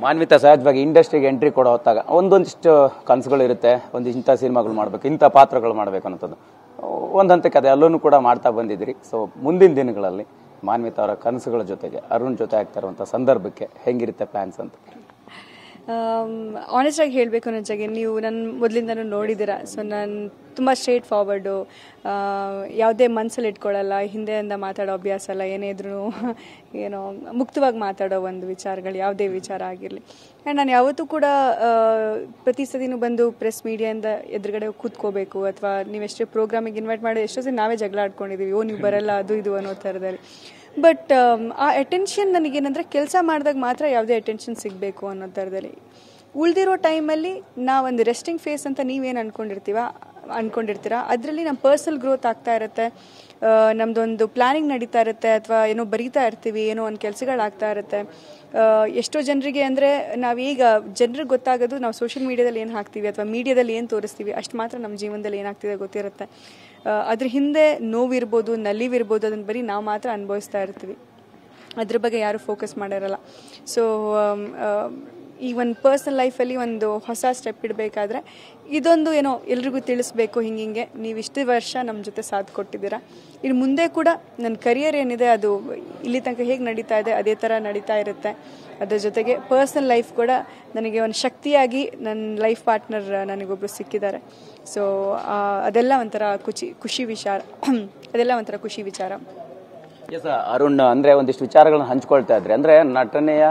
ಮಾನ್ವಿತಾ ಸಹಜವಾಗಿ ಇಂಡಸ್ಟ್ರಿಗೆ ಎಂಟ್ರಿ ಕೊಡೋ ಹೊತ್ತಾಗ ಒಂದೊಂದಿಷ್ಟು ಕನಸುಗಳು ಇರುತ್ತೆ, ಇಂಥ ಸಿನಿಮಾಗಳು ಮಾಡಬೇಕು, ಇಂಥ ಪಾತ್ರಗಳು ಮಾಡಬೇಕು ಅನ್ನೋದು ಒಂದು ಹಂತಕ್ಕೆ ಅದೇ ಅಲ್ಲೂ ಕೂಡ ಮಾಡ್ತಾ ಬಂದಿದ್ದೀರಿ. ಸೊ ಮುಂದಿನ ದಿನಗಳಲ್ಲಿ ಮಾನ್ವಿತಾ ಅವರ ಕನಸುಗಳ ಜೊತೆಗೆ ಅರುಣ್ ಜೊತೆ ಆಗ್ತಾ ಇರುವಂಥ ಸಂದರ್ಭಕ್ಕೆ ಹೆಂಗಿರುತ್ತೆ ಪ್ಲಾನ್ಸ್ ಅಂತ? ಆನೆಸ್ಟ್ ಆಗಿ ಹೇಳಬೇಕು ನಿಜವಾಗಿ, ನೀವು ನನ್ನ ಮೊದಲಿಂದನೂ ನೋಡಿದ್ದೀರಾ. ಸೊ ನಾನು ತುಂಬ ಸ್ಟ್ರೇಟ್ ಫಾರ್ವರ್ಡು, ಯಾವುದೇ ಮನಸ್ಸಲ್ಲಿ ಇಟ್ಕೊಳ್ಳಲ್ಲ, ಹಿಂದೆಯಿಂದ ಮಾತಾಡೋ ಅಭ್ಯಾಸ ಅಲ್ಲ, ಏನೇ ಇದ್ರೂ ಏನೋ ಮುಕ್ತವಾಗಿ ಮಾತಾಡೋ ಒಂದು ವಿಚಾರಗಳು ಯಾವುದೇ ವಿಚಾರ ಆಗಿರಲಿ. ಆ್ಯಂಡ್ ನಾನು ಯಾವತ್ತೂ ಕೂಡ ಪ್ರತಿ ಸತಿನೂ ಬಂದು ಪ್ರೆಸ್ ಮೀಡಿಯಾದಿಂದ ಎದುರುಗಡೆ ಕೂತ್ಕೋಬೇಕು ಅಥವಾ ನೀವೆಷ್ಟೇ ಪ್ರೋಗ್ರಾಮಿಗೆ ಇನ್ವೈಟ್ ಮಾಡಿ ಎಷ್ಟೋ ಸತಿ ನಾವೇ ಜಗಳ ಆಡ್ಕೊಂಡಿದ್ದೀವಿ, ನೀವು ಬರಲ್ಲ ಅದು ಇದು ಅನ್ನೋ ಥರದಲ್ಲಿ. ಬಟ್ ಆ ಅಟೆನ್ಷನ್ ನನಗೇನಂದರೆ ಕೆಲಸ ಮಾಡಿದಾಗ ಮಾತ್ರ ಯಾವುದೇ ಅಟೆನ್ಷನ್ ಸಿಗಬೇಕು ಅನ್ನೋ ಥರದಲ್ಲಿ. ಉಳಿದಿರೋ ಟೈಮಲ್ಲಿ ನಾವೊಂದು ರೆಸ್ಟಿಂಗ್ ಫೇಸ್ ಅಂತ ನೀವೇನು ಅಂದ್ಕೊಂಡಿರ್ತೀರಾ ಅದರಲ್ಲಿ ನಮ್ಮ ಪರ್ಸನಲ್ ಗ್ರೋತ್ ಆಗ್ತಾ ಇರುತ್ತೆ, ನಮ್ಮದೊಂದು ಪ್ಲಾನಿಂಗ್ ನಡೀತಾ ಇರುತ್ತೆ, ಅಥವಾ ಏನೋ ಬರೀತಾ ಇರ್ತೀವಿ, ಏನೋ ಒಂದು ಕೆಲಸಗಳಾಗ್ತಾ ಇರುತ್ತೆ. ಎಷ್ಟೋ ಜನರಿಗೆ ಅಂದರೆ ನಾವೀಗ ಜನರಿಗೆ ಗೊತ್ತಾಗೋದು ನಾವು ಸೋಷಿಯಲ್ ಮೀಡಿಯಾದಲ್ಲಿ ಏನು ಹಾಕ್ತೀವಿ ಅಥವಾ ಮೀಡಿಯಾದಲ್ಲಿ ಏನು ತೋರಿಸ್ತೀವಿ ಅಷ್ಟು ಮಾತ್ರ ನಮ್ಮ ಜೀವನದಲ್ಲಿ ಏನಾಗ್ತಿದೆ ಗೊತ್ತಿರುತ್ತೆ. ಅದ್ರ ಹಿಂದೆ ನೋವಿರ್ಬೋದು, ನಲಿವಿರ್ಬೋದು, ಅದನ್ನು ಬರೀ ನಾವು ಮಾತ್ರ ಅನುಭವಿಸ್ತಾ ಇರ್ತೀವಿ, ಅದ್ರ ಬಗ್ಗೆ ಯಾರೂ ಫೋಕಸ್ ಮಾಡಿರಲ್ಲ. ಸೊ ಈ ಒಂದು ಪರ್ಸ್ನಲ್ ಲೈಫಲ್ಲಿ ಒಂದು ಹೊಸ ಸ್ಟೆಪ್ ಇಡಬೇಕಾದ್ರೆ ಇದೊಂದು ಏನೋ ಎಲ್ರಿಗೂ ತಿಳಿಸ್ಬೇಕು, ಹಿಂಗೆ ನೀವು ಇಷ್ಟು ವರ್ಷ ನಮ್ಮ ಜೊತೆ ಸಾಥ್ ಕೊಟ್ಟಿದ್ದೀರಾ, ಇನ್ನು ಮುಂದೆ ಕೂಡ ನನ್ನ ಕರಿಯರ್ ಏನಿದೆ ಅದು ಇಲ್ಲಿ ತನಕ ಹೇಗೆ ನಡೀತಾ ಇದೆ ಅದೇ ಥರ ನಡೀತಾ ಇರುತ್ತೆ. ಅದ್ರ ಜೊತೆಗೆ ಪರ್ಸ್ನಲ್ ಲೈಫ್ ಕೂಡ ನನಗೆ ಒಂದು ಶಕ್ತಿಯಾಗಿ ನನ್ನ ಲೈಫ್ ಪಾರ್ಟ್ನರ್ ನನಗೊಬ್ಬರು ಸಿಕ್ಕಿದ್ದಾರೆ. ಸೊ ಅದೆಲ್ಲ ಒಂಥರ ಖುಷಿ ವಿಚಾರ. ಎಸ್ ಅರುಣ್, ಅಂದರೆ ಒಂದಿಷ್ಟು ವಿಚಾರಗಳನ್ನ ಹಂಚ್ಕೊಳ್ತಾ ಇದ್ರಿ. ಅಂದರೆ ನಟನೆಯ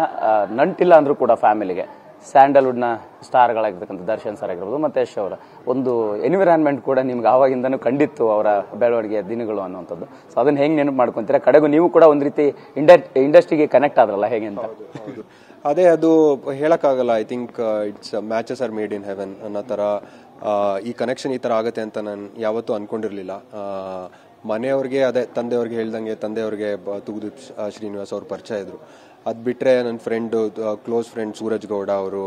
ನಂಟಿಲ್ಲ ಅಂದರೂ ಕೂಡ ಫ್ಯಾಮಿಲಿಗೆ ಸ್ಯಾಂಡಲ್ವುಡ್ನ ಸ್ಟಾರ್ಗಳಾಗಿರ್ತಕ್ಕಂಥ ದರ್ಶನ್ ಸರ್ ಆಗಿರ್ಬೋದು ಮತ್ತು ಯಶ್ ಅವರ ಒಂದು ಎನ್ವಿರಾನ್ಮೆಂಟ್ ಕೂಡ ನಿಮ್ಗೆ ಆವಾಗಿಂದನೂ ಕಂಡಿತ್ತು, ಅವರ ಬೆಳವಣಿಗೆಯ ದಿನಗಳು ಅನ್ನುವಂಥದ್ದು. ಸೊ ಅದನ್ನು ಹೆಂಗೆ ನೆನಪು ಮಾಡ್ಕೊತೀರಾ? ಕಡೆಗೂ ನೀವು ಕೂಡ ಒಂದು ರೀತಿ ಇಂಡಸ್ಟ್ರಿಗೆ ಕನೆಕ್ಟ್ ಆದ್ರಲ್ಲ, ಹೇಗೆ ಅಂತ? ಅದೇ, ಅದು ಹೇಳಕ್ಕಾಗಲ್ಲ. I think it's matches are made in heaven ಅನ್ನೋ ಥರ. ಈ ಕನೆಕ್ಷನ್ ಈ ಥರ ಆಗುತ್ತೆ ಅಂತ ನಾನು ಯಾವತ್ತೂ ಅನ್ಕೊಂಡಿರಲಿಲ್ಲ. ಮನೆಯವ್ರಿಗೆ, ಅದೇ ತಂದೆಯವ್ರಿಗೆ ಹೇಳ್ದಂಗೆ ತಂದೆಯವ್ರಿಗೆ ತೂಗುದೀಪ್ ಶ್ರೀನಿವಾಸ್ ಅವ್ರ ಪರಿಚಯ ಇದ್ರು. ಅದು ಬಿಟ್ಟರೆ ನನ್ನ friend, close friend Suraj Gowda ಅವರು,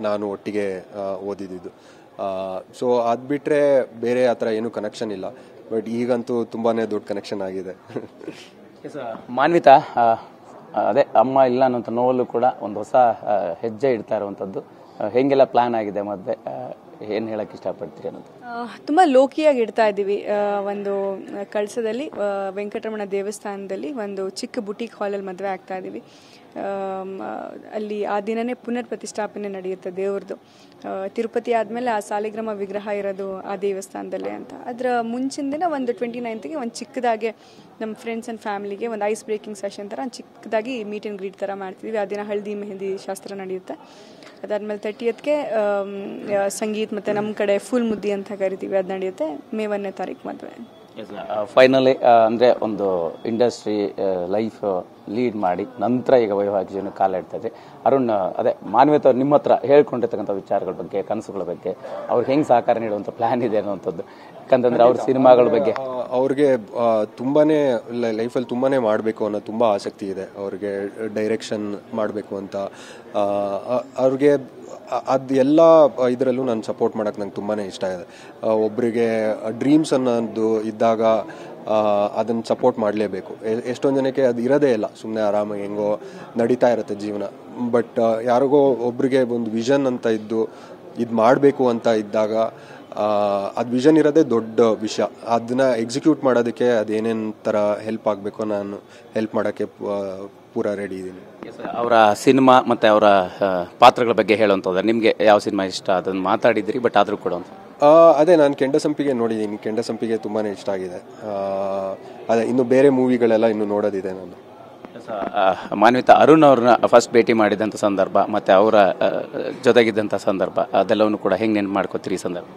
ನಾನು ಒಟ್ಟಿಗೆ ಓದಿದ್ದು. ಸೊ ಅದು ಬಿಟ್ಟರೆ ಬೇರೆ ಆ ಥರ ಏನೂ ಕನೆಕ್ಷನ್ ಇಲ್ಲ. ಬಟ್ ಈಗಂತೂ ತುಂಬಾ ದೊಡ್ಡ ಕನೆಕ್ಷನ್ ಆಗಿದೆ. ಮಾನ್ವಿತಾ, ಅದೇ ಅಮ್ಮ ಇಲ್ಲ ಅನ್ನೋಂಥ ನೋವಲ್ಲೂ ಕೂಡ ಒಂದು ಹೊಸ ಹೆಜ್ಜೆ ಇಡ್ತಾ ಇರುವಂಥದ್ದು ಹೇಗೆಲ್ಲ ಪ್ಲಾನ್ ಆಗಿದೆ, ಮತ್ತೆ ಏನು ಹೇಳಕ್ಕೆ ಇಷ್ಟಪಡ್ತೀರಿ ಅನ್ನೋದು? ತುಂಬ ಲೋಕಿಯಾಗಿ ಇಡ್ತಾ ಇದ್ದೀವಿ. ಒಂದು ಕಳಸದಲ್ಲಿ ವೆಂಕಟರಮಣ ದೇವಸ್ಥಾನದಲ್ಲಿ ಒಂದು ಚಿಕ್ಕ ಬುಟೀಕ್ ಹಾಲಲ್ಲಿ ಮದುವೆ ಆಗ್ತಾ ಇದ್ದೀವಿ. ಅಲ್ಲಿ ಆ ದಿನನೇ ಪುನರ್ ಪ್ರತಿಷ್ಠಾಪನೆ ನಡೆಯುತ್ತೆ ದೇವ್ರದ್ದು. ತಿರುಪತಿ ಆದಮೇಲೆ ಆ ಸಾಲಿಗ್ರಾಮ ವಿಗ್ರಹ ಇರೋದು ಆ ದೇವಸ್ಥಾನದಲ್ಲೇ ಅಂತ. ಅದರ ಮುಂಚಿನ ದಿನ ಒಂದು 29th ಒಂದು ಚಿಕ್ಕದಾಗೆ ನಮ್ಮ ಫ್ರೆಂಡ್ಸ್ ಆ್ಯಂಡ್ ಫ್ಯಾಮಿಲಿಗೆ ಒಂದು ಐಸ್ ಬ್ರೇಕಿಂಗ್ ಸೆಷನ್ ಥರ ಚಿಕ್ಕದಾಗಿ ಮೀಟ್ ಆ್ಯಂಡ್ ಗ್ರೀಟ್ ಥರ ಮಾಡ್ತಿದ್ವಿ. ಆ ದಿನ ಹಳದಿ ಮೆಹಂದಿ ಶಾಸ್ತ್ರ ನಡೆಯುತ್ತೆ. ಅದಾದಮೇಲೆ 30th ಸಂಗೀತ್ ಮತ್ತು ನಮ್ಮ ಕಡೆ ಫುಲ್ ಮುದ್ದಿ ಅಂತ ಕರಿತೀವಿ, ಅದು ನಡೆಯುತ್ತೆ. May 1ನೇ ತಾರೀಕು ಮದುವೆ. ಫೈನಲಿ ಅಂದರೆ ಒಂದು ಇಂಡಸ್ಟ್ರಿ ಲೈಫ್ ಲೀಡ್ ಮಾಡಿ ನಂತರ ಈಗ ವೈವಾಹಿಕ ಜೀವನ ಕಾಲ ಇಡ್ತಾ ಇದ್ರಿ. ಅರುಣ್, ಅದೇ ಮಾನ್ವಿತಾ ಅವ್ರು ನಿಮ್ಮ ಹತ್ರ ಹೇಳ್ಕೊಂಡಿರ್ತಕ್ಕಂಥ ವಿಚಾರಗಳ ಬಗ್ಗೆ, ಕನಸುಗಳ ಬಗ್ಗೆ ಅವ್ರಿಗೆ ಹೆಂಗೆ ಸಹಕಾರ ನೀಡುವಂಥ ಪ್ಲಾನ್ ಇದೆ ಅನ್ನುವಂಥದ್ದು? ಯಾಕಂತಂದ್ರೆ ಅವ್ರ ಸಿನಿಮಾಗಳ ಬಗ್ಗೆ ಅವ್ರಿಗೆ ತುಂಬಾನೇ ಲೈಫಲ್ಲಿ ತುಂಬಾನೇ ಮಾಡಬೇಕು ಅನ್ನೋ ತುಂಬ ಆಸಕ್ತಿ ಇದೆ. ಅವ್ರಿಗೆ ಡೈರೆಕ್ಷನ್ ಮಾಡಬೇಕು ಅಂತ. ಅವ್ರಿಗೆ ಅದು ಎಲ್ಲ ಇದರಲ್ಲೂ ನಾನು ಸಪೋರ್ಟ್ ಮಾಡೋಕ್ಕೆ ನಂಗೆ ತುಂಬಾ ಇಷ್ಟ ಇದೆ. ಒಬ್ಬರಿಗೆ ಡ್ರೀಮ್ಸ್ ಅನ್ನೋದು ಇದ್ದಾಗ ಅದನ್ನು ಸಪೋರ್ಟ್ ಮಾಡಲೇಬೇಕು. ಎಷ್ಟೊಂದು ಜನಕ್ಕೆ ಅದು ಇರೋದೇ ಇಲ್ಲ, ಸುಮ್ಮನೆ ಆರಾಮಾಗಿ ಹೆಂಗೋ ನಡೀತಾ ಇರುತ್ತೆ ಜೀವನ. ಬಟ್ ಯಾರಿಗೋ ಒಬ್ರಿಗೆ ಒಂದು ವಿಷನ್ ಅಂತ ಇದ್ದು ಇದು ಮಾಡಬೇಕು ಅಂತ ಇದ್ದಾಗ ಅದು ವಿಷನ್ ಇರೋದೇ ದೊಡ್ಡ ವಿಷಯ. ಅದನ್ನ ಎಕ್ಸಿಕ್ಯೂಟ್ ಮಾಡೋದಕ್ಕೆ ಅದೇನೇನು ಥರ ಹೆಲ್ಪ್ ಆಗಬೇಕೋ ನಾನು ಹೆಲ್ಪ್ ಮಾಡೋಕ್ಕೆ ಪೂರಾ ರೆಡಿ ಇದ್ದೀನಿ. ಅವರ ಸಿನಿಮಾ ಮತ್ತು ಅವರ ಪಾತ್ರಗಳ ಬಗ್ಗೆ ಹೇಳುವಂಥದ್ದು, ನಿಮಗೆ ಯಾವ ಸಿನಿಮಾ ಇಷ್ಟ ಅದನ್ನು ಮಾತಾಡಿದ್ರಿ, ಬಟ್ ಆದರೂ ಕೂಡ ಅದೇ ನಾನು ಕೆಂಡಸಂಪಿಗೆ ನೋಡಿದ್ದೀನಿ. ಕೆಂಡಸಂಪಿಗೆ ತುಂಬಾ ಇಷ್ಟ ಆಗಿದೆ. ಅದೇ ಇನ್ನು ಬೇರೆ ಮೂವಿಗಳೆಲ್ಲ ಇನ್ನು ನೋಡೋದಿದೆ ನಾನು. ಮಾನ್ವಿತಾ, ಅರುಣ್ ಅವ್ರನ್ನ ಫಸ್ಟ್ ಭೇಟಿ ಮಾಡಿದಂಥ ಸಂದರ್ಭ ಮತ್ತು ಅವರ ಜೊತೆಗಿದ್ದಂಥ ಸಂದರ್ಭ ಅದೆಲ್ಲವನ್ನು ಕೂಡ ಹೆಂಗೆ ನೆನಪು ಮಾಡ್ಕೋತೀರಿ ಈ ಸಂದರ್ಭ?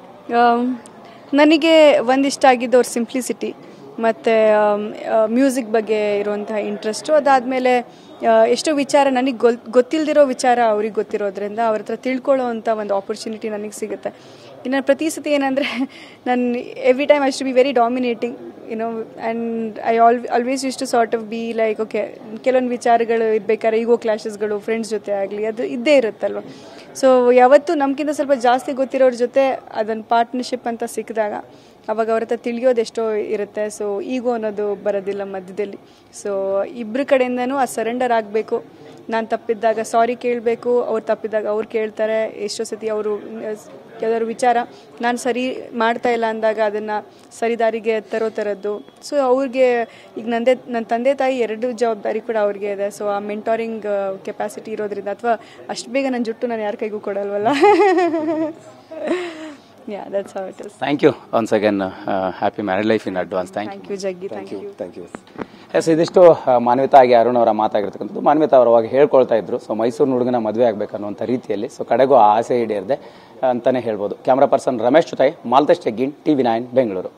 ನನಗೆ ಒಂದಿಷ್ಟ ಆಗಿದ್ದು ಅವ್ರ ಸಿಂಪ್ಲಿಸಿಟಿ ಮತ್ತು ಮ್ಯೂಸಿಕ್ ಬಗ್ಗೆ ಇರುವಂತಹ ಇಂಟ್ರೆಸ್ಟು. ಅದಾದಮೇಲೆ ಎಷ್ಟೋ ವಿಚಾರ ನನಗೆ ಗೊತ್ತಿಲ್ಲದಿರೋ ವಿಚಾರ ಅವ್ರಿಗೆ ಗೊತ್ತಿರೋದ್ರಿಂದ ಅವ್ರ ಹತ್ರ ತಿಳ್ಕೊಳ್ಳೋ ಅಂಥ ಒಂದು ಆಪರ್ಚುನಿಟಿ ನನಗೆ ಸಿಗುತ್ತೆ. ಇನ್ನು ಪ್ರತಿ ಸತಿ ಏನಂದರೆ ನಾನು every time I should be very dominating and I always used to sort of be like okay. ಕೆಲವೊಂದು ವಿಚಾರಗಳು ಇರಬೇಕಾದ್ರೆ ಈಗೋ ಕ್ಲಾಶಸ್ಗಳು ಫ್ರೆಂಡ್ಸ್ ಜೊತೆ ಆಗಲಿ ಅದು ಇದ್ದೇ ಇರುತ್ತಲ್ವ. ಸೊ ಯಾವತ್ತೂ ನಮಗಿಂತ ಸ್ವಲ್ಪ ಜಾಸ್ತಿ ಗೊತ್ತಿರೋರ ಜೊತೆ ಅದನ್ನು ಪಾರ್ಟ್ನರ್ಶಿಪ್ ಅಂತ ಸಿಕ್ಕಿದಾಗ ಅವಾಗ ಅವ್ರ ಹತ್ರ ತಿಳಿಯೋದೆಷ್ಟೋ ಇರುತ್ತೆ. ಸೊ ಈಗೋ ಅನ್ನೋದು ಬರೋದಿಲ್ಲ ಮಧ್ಯದಲ್ಲಿ. ಸೊ ಇಬ್ಬರ ಕಡೆಯಿಂದನೂ ಆ ಸರೆಂಡರ್ ಆಗಬೇಕು. ನಾನು ತಪ್ಪಿದ್ದಾಗ ಸಾರಿ ಕೇಳಬೇಕು, ಅವ್ರು ತಪ್ಪಿದ್ದಾಗ ಅವ್ರು ಕೇಳ್ತಾರೆ. ಎಷ್ಟೋ ಸತಿ ಅವರು ಯಾವ್ದಾದ್ರು ವಿಚಾರ ನಾನು ಸರಿ ಮಾಡ್ತಾ ಇಲ್ಲ ಅಂದಾಗ ಅದನ್ನು ಸರಿದಾರಿಗೆ ತರೋ ಥರದ್ದು. ಸೊ ಅವ್ರಿಗೆ ಈಗ ನನ್ನ ತಂದೆ ತಾಯಿ 2 ಜವಾಬ್ದಾರಿ ಕೂಡ ಅವ್ರಿಗೆ ಇದೆ. ಸೊ ಆ ಮೆಂಟಾರಿಂಗ್ ಕೆಪಾಸಿಟಿ ಇರೋದ್ರಿಂದ, ಅಥವಾ ಅಷ್ಟು ಬೇಗ ನನ್ನ ಜುಟ್ಟು ನಾನು ಯಾರ ಕೈಗೂ ಕೊಡಲ್ವಲ್ಲ. Yeah, that's how it is. Thank you once again. Happy married life in advance. Thank you, Jaggi. Thank you. Yes, ಇದಿಷ್ಟು ಮಾನ್ವಿತಾ ಆಗಿ ಅರುಣ್ ಅವರ ಮಾತಾಗಿರ್ತಕ್ಕಂಥದ್ದು. ಮಾನ್ವಿತಾ ಅವರು ಅವಾಗ ಹೇಳ್ಕೊಳ್ತಾ ಇದ್ರು, ಸೊ ಮೈಸೂರು ಹುಡುಗನ ಮದುವೆ ಆಗಬೇಕನ್ನುವಂಥ ರೀತಿಯಲ್ಲಿ. ಸೊ ಕಡೆಗೂ ಆ ಆಸೆ ಈಡೇರಿದೆ ಅಂತಾನೆ ಹೇಳ್ಬೋದು. ಕ್ಯಾಮ್ರಾ ಪರ್ಸನ್ ರಮೇಶ್ ಜೊತೆ ಮಾಲ್ತೇಶ್ ಜಗ್ಗಿನ್, TV9 ಬೆಂಗಳೂರು.